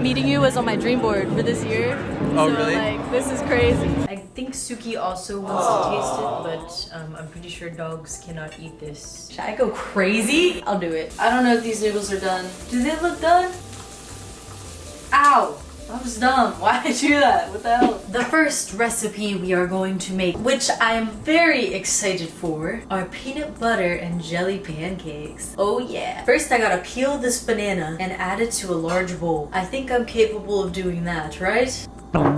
Meeting you was on my dream board for this year. Oh, so, really? Like, this is crazy. I think Suki also wants to taste it, but I'm pretty sure dogs cannot eat this. Should I go crazy? I'll do it. I don't know if these noodles are done. Do they look done? Ow! That was dumb. Why did I do that? What the hell? The first recipe we are going to make, which I am very excited for, are peanut butter and jelly pancakes. Oh yeah. First I gotta peel this banana and add it to a large bowl. I think I'm capable of doing that, right?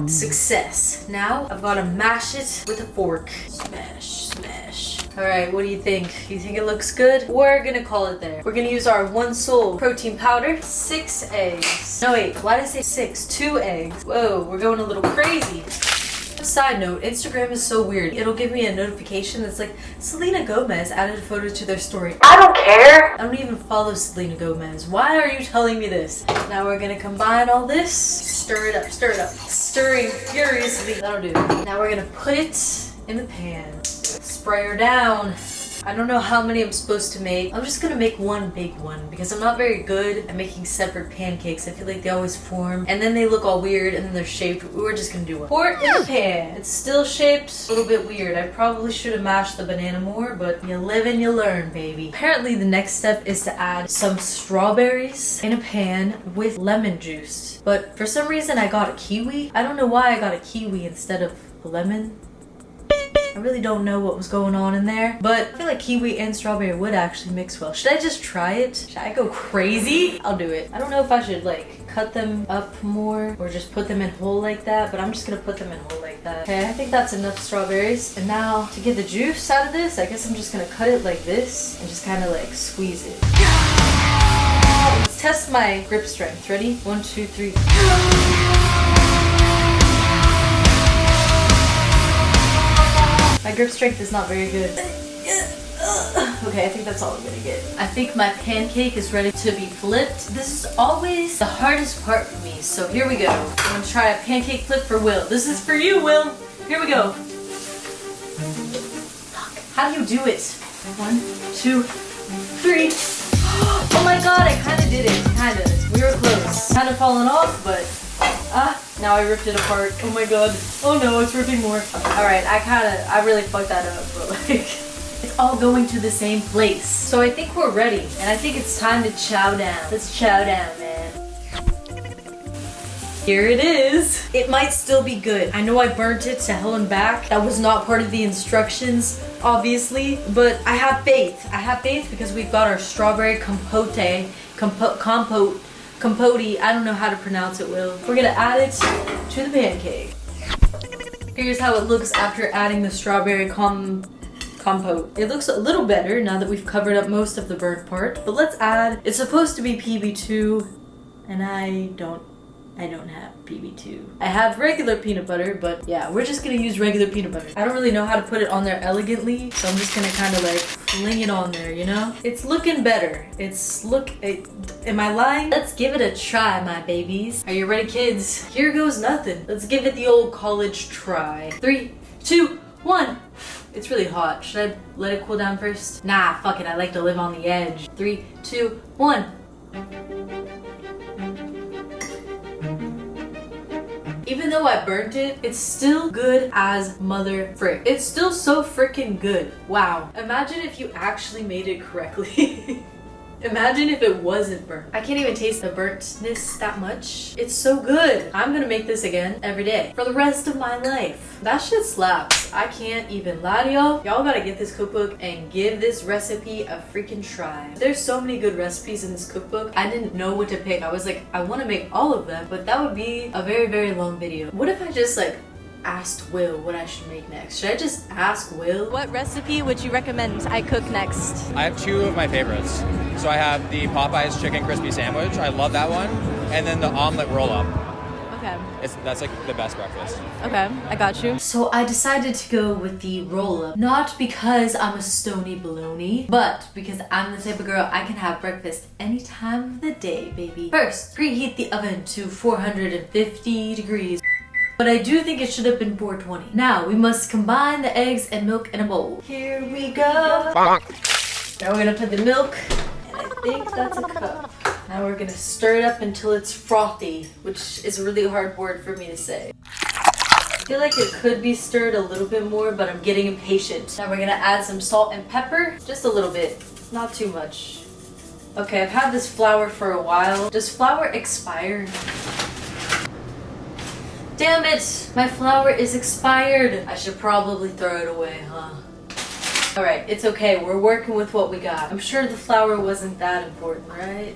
Success. Now I've gotta mash it with a fork. Smash, smash. Alright, what do you think? You think it looks good? We're gonna call it there. We're gonna use our MamaSwole protein powder, 6 eggs. No wait, why did I say 6? 2 eggs. Whoa, we're going a little crazy. Side note, Instagram is so weird. It'll give me a notification that's like, Selena Gomez added a photo to their story. I don't care! I don't even follow Selena Gomez. Why are you telling me this? Now we're gonna combine all this. Stir it up, stir it up. Stirring furiously. That'll do. Now we're gonna put it in the pan. Spray her down. I don't know how many I'm supposed to make. I'm just gonna make one big one because I'm not very good at making separate pancakes. I feel like they always form and then they look all weird and then they're shaped. We're just gonna do one. Pour it in the pan. It's still shaped a little bit weird. I probably should have mashed the banana more, but you live and you learn, baby. Apparently the next step is to add some strawberries in a pan with lemon juice. But for some reason I got a kiwi. I don't know why I got a kiwi instead of a lemon. I really don't know what was going on in there, but I feel like kiwi and strawberry would actually mix well. Should I just try it? Should I go crazy? I'll do it. I don't know if I should like cut them up more or just put them in whole like that, but I'm just gonna put them in whole like that. Okay, I think that's enough strawberries. And now to get the juice out of this, I guess I'm just gonna cut it like this and just kind of like squeeze it. Let's test my grip strength. Ready? 1, 2, 3. My grip strength is not very good. Okay, I think that's all I'm gonna get. I think my pancake is ready to be flipped. This is always the hardest part for me, so here we go. I'm gonna try a pancake flip for Will. This is for you, Will. Here we go. Fuck. How do you do it? 1, 2, 3. Oh my god, I kinda did it. Kinda. We were close. Kinda falling off, but now I ripped it apart. Oh my god. Oh no, it's ripping more. Alright, I really fucked that up, but like, it's all going to the same place. So I think we're ready, and I think it's time to chow down. Let's chow down, man. Here it is. It might still be good. I know I burnt it to hell and back. That was not part of the instructions, obviously, but I have faith. I have faith because we've got our strawberry compote, compote, I don't know how to pronounce it, Will. We're gonna add it to the pancake. Here's how it looks after adding the strawberry compote. It looks a little better now that we've covered up most of the burnt part, but let's add, it's supposed to be PB2, and I don't have PB2. I have regular peanut butter, but yeah, we're just gonna use regular peanut butter. I don't really know how to put it on there elegantly, so I'm just gonna kind of like fling it on there, you know? It's looking better. Am I lying? Let's give it a try, my babies. Are you ready, kids? Here goes nothing. Let's give it the old college try. 3, 2, 1. It's really hot. Should I let it cool down first? Nah, fuck it. I like to live on the edge. 3, 2, 1. Even though I burnt it, it's still good as mother frick. It's still so freaking good. Wow. Imagine if you actually made it correctly. Imagine if it wasn't burnt. I can't even taste the burntness that much. It's so good. I'm gonna make this again every day for the rest of my life. That shit slaps. I can't even lie to y'all. Y'all gotta get this cookbook and give this recipe a freaking try. There's so many good recipes in this cookbook. I didn't know what to pick. I was like, I wanna make all of them, but that would be a very, very long video. What if I just like asked Will what I should make next? Should I just ask Will? What recipe would you recommend I cook next? I have 2 of my favorites. So I have the Popeyes chicken crispy sandwich. I love that one. And then the omelet roll-up. Okay. That's like the best breakfast. Okay, I got you. So I decided to go with the roll-up. Not because I'm a stony baloney, but because I'm the type of girl I can have breakfast any time of the day, baby. First, preheat the oven to 450 degrees. But I do think it should have been 420. Now we must combine the eggs and milk in a bowl. Here we go. Now we're gonna put the milk, and I think that's a cup. Now we're gonna stir it up until it's frothy, which is a really hard word for me to say. I feel like it could be stirred a little bit more, but I'm getting impatient. Now we're gonna add some salt and pepper, just a little bit, not too much. Okay, I've had this flour for a while. Does flour expire? Damn it! My flour is expired! I should probably throw it away, huh? Alright, it's okay. We're working with what we got. I'm sure the flour wasn't that important, right?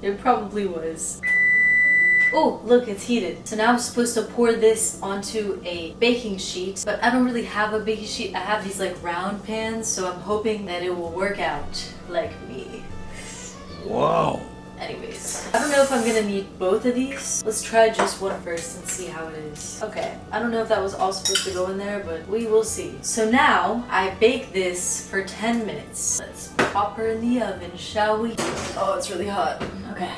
It probably was. Oh, look, it's heated. So now I'm supposed to pour this onto a baking sheet, but I don't really have a baking sheet. I have these like round pans, so I'm hoping that it will work out like me. Whoa. Anyways, I don't know if I'm gonna need both of these. Let's try just one first and see how it is. Okay, I don't know if that was all supposed to go in there, but we will see. So now I bake this for 10 minutes. Let's pop her in the oven, shall we? Oh, it's really hot. Okay.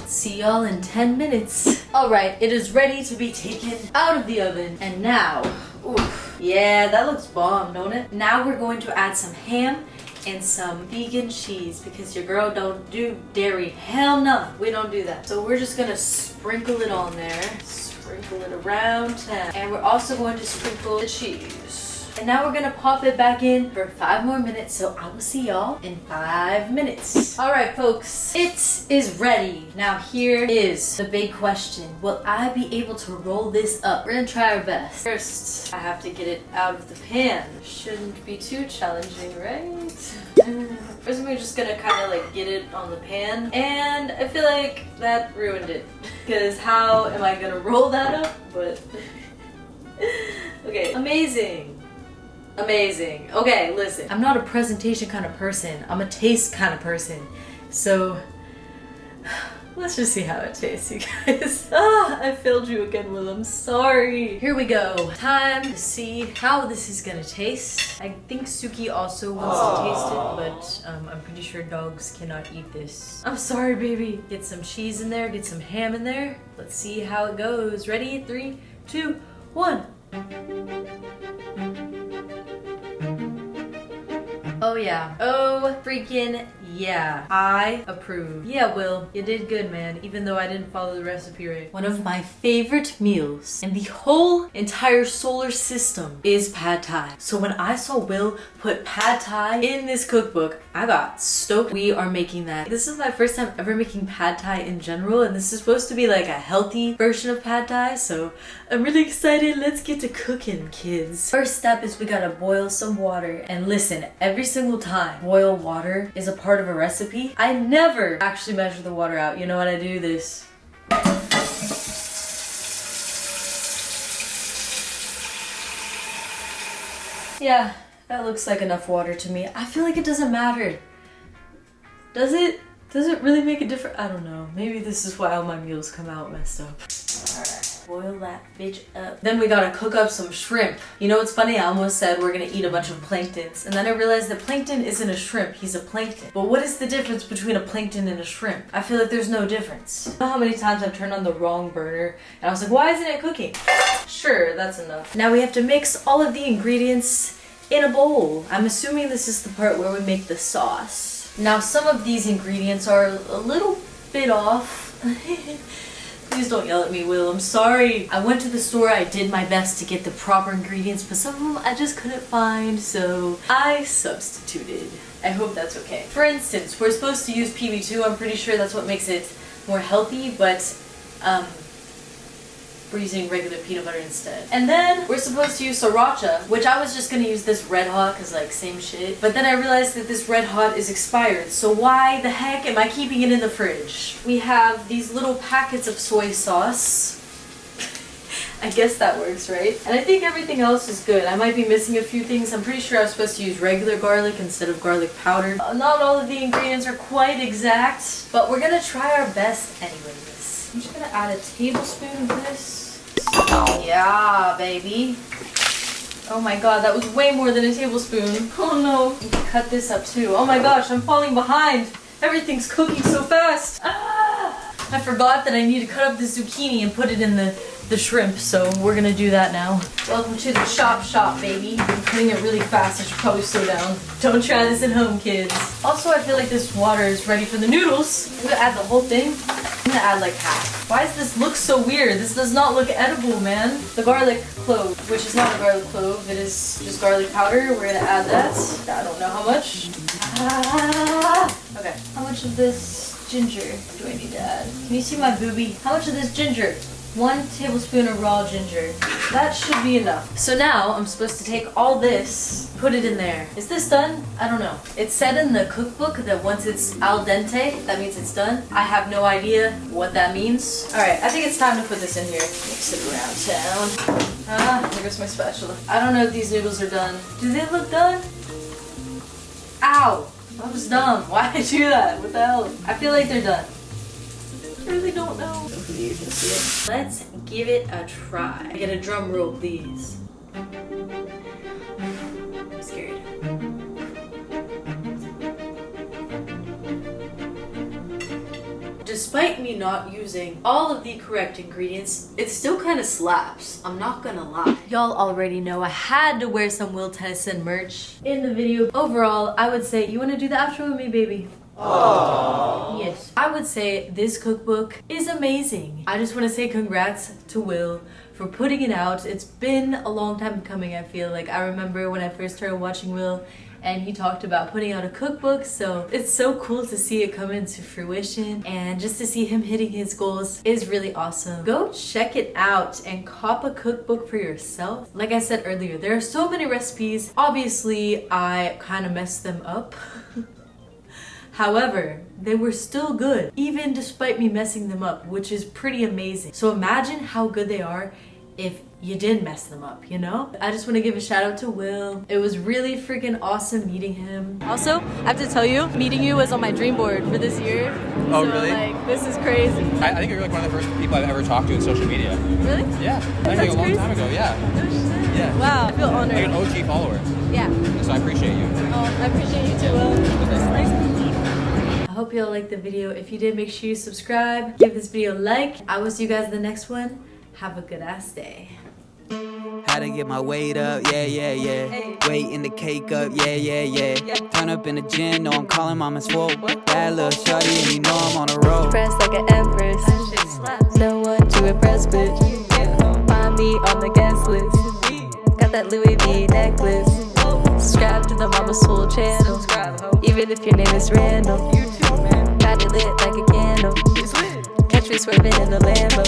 See y'all in 10 minutes. Alright, it is ready to be taken out of the oven. And now, oof, yeah, that looks bomb, don't it? Now we're going to add some ham and some vegan cheese because your girl don't do dairy. Hell no, we don't do that. So we're just gonna sprinkle it on there. Sprinkle it around town. And we're also going to sprinkle the cheese. And now we're gonna pop it back in for 5 more minutes, so I will see y'all in 5 minutes. Alright folks, it is ready. Now here is the big question. Will I be able to roll this up? We're gonna try our best. First, I have to get it out of the pan. Shouldn't be too challenging, right? First we're just gonna kind of like get it on the pan, and I feel like that ruined it. Because how am I gonna roll that up? But okay, amazing. Amazing. Okay, listen. I'm not a presentation kind of person. I'm a taste kind of person. So, let's just see how it tastes, you guys. I failed you again, Will. I'm sorry. Here we go. Time to see how this is gonna taste. I think Suki also wants to taste it, but I'm pretty sure dogs cannot eat this. I'm sorry, baby. Get some cheese in there, get some ham in there. Let's see how it goes. Ready? 3, 2, 1. Oh yeah. Oh freaking yeah. I approve. Yeah, Will, you did good, man, even though I didn't follow the recipe right. One of my favorite meals in the whole entire solar system is pad thai. So when I saw Will put pad thai in this cookbook, I got stoked. We are making that. This is my first time ever making pad thai in general, and this is supposed to be like a healthy version of pad thai, so I'm really excited. Let's get to cooking, kids. First step is we gotta boil some water. And listen, every single time boil water is a part of a recipe, I never actually measure the water out. You know what I do? This. Yeah, that looks like enough water to me. I feel like it doesn't matter. Does it? Does it really make a difference? I don't know. Maybe this is why all my meals come out messed up. Alright. Boil that bitch up. Then we gotta cook up some shrimp. You know what's funny? I almost said we're gonna eat a bunch of planktons. And then I realized that plankton isn't a shrimp, he's a plankton. But what is the difference between a plankton and a shrimp? I feel like there's no difference. You know how many times I've turned on the wrong burner and I was like, why isn't it cooking? Sure, that's enough. Now we have to mix all of the ingredients in a bowl. I'm assuming this is the part where we make the sauce. Now some of these ingredients are a little bit off. Please don't yell at me, Will. I'm sorry. I went to the store, I did my best to get the proper ingredients, but some of them I just couldn't find, so I substituted. I hope that's okay. For instance, we're supposed to use PB2. I'm pretty sure that's what makes it more healthy, but we're using regular peanut butter instead. And then we're supposed to use sriracha, which I was just gonna use this Red Hot because like same shit. But then I realized that this Red Hot is expired. So why the heck am I keeping it in the fridge? We have these little packets of soy sauce. I guess that works, right? And I think everything else is good. I might be missing a few things. I'm pretty sure I was supposed to use regular garlic instead of garlic powder. Not all of the ingredients are quite exact, but we're gonna try our best anyways. I'm just gonna add a tablespoon of this. Yeah, baby. Oh my god, that was way more than a tablespoon. Oh no. You can cut this up too. Oh my gosh, I'm falling behind. Everything's cooking so fast. Ah! I forgot that I need to cut up the zucchini and put it in the shrimp, so we're gonna do that now. Welcome to the shop, baby. I'm cutting it really fast. I should probably slow down. Don't try this at home, kids. Also, I feel like this water is ready for the noodles. I'm gonna add the whole thing. I'm gonna add like half. Why does this look so weird? This does not look edible, man. The garlic clove, which is not a garlic clove, it is just garlic powder. We're gonna add that. I don't know how much. Okay. How much of this ginger do I need to add? Can you see my boobie? How much of this ginger? 1 tablespoon of raw ginger. That should be enough. So now I'm supposed to take all this, put it in there. Is this done? I don't know. It said in the cookbook that once it's al dente, that means it's done. I have no idea what that means. Alright, I think it's time to put this in here. Mix it around town. Here goes my spatula. I don't know if these noodles are done. Do they look done? Ow! That was dumb. Why did I do that? What the hell? I feel like they're done. I really don't know. Hopefully you can see it. Let's give it a try. Get a drum roll, please. I'm scared. Despite me not using all of the correct ingredients, it still kind of slaps. I'm not gonna lie. Y'all already know I had to wear some Will Tennyson merch in the video. Overall, I would say, you wanna do the outro with me, baby? Aww. Yes. I would say this cookbook is amazing. I just want to say congrats to Will for putting it out. It's been a long time coming, I feel like. I remember when I first started watching Will and he talked about putting out a cookbook, so it's so cool to see it come into fruition and just to see him hitting his goals is really awesome. Go check it out and cop a cookbook for yourself. Like I said earlier, there are so many recipes. Obviously, I kind of messed them up. However, they were still good, even despite me messing them up, which is pretty amazing. So imagine how good they are if you didn't mess them up, you know? I just want to give a shout out to Will. It was really freaking awesome meeting him. Also, I have to tell you, meeting you was on my dream board for this year. Oh, so, really? Like, this is crazy. I think you're like one of the first people I've ever talked to in social media. Really? Yeah. I think a long time ago, yeah. Oh, shit. Yeah. Wow, I feel honored. Like an OG follower. Yeah. So I appreciate you. Oh, I appreciate you too, Will. I hope y'all liked the video. If you did, make sure you subscribe. Give this video a like. I will see you guys in the next one. Have a good ass day. How to get my weight up, yeah, yeah, yeah. Weight in the cake up, yeah, yeah, yeah. Turn up in the gym, know I'm calling Mama Swole. Bad little shawty and you know I'm on a roll. Press like an empress. No one to impress, bitch. Find me on the guest list. Got that Louis V necklace. Subscribe to the Mama Swole channel. Even if your name is Randall. Got it lit like a candle. Catch me swerving in the Lambo.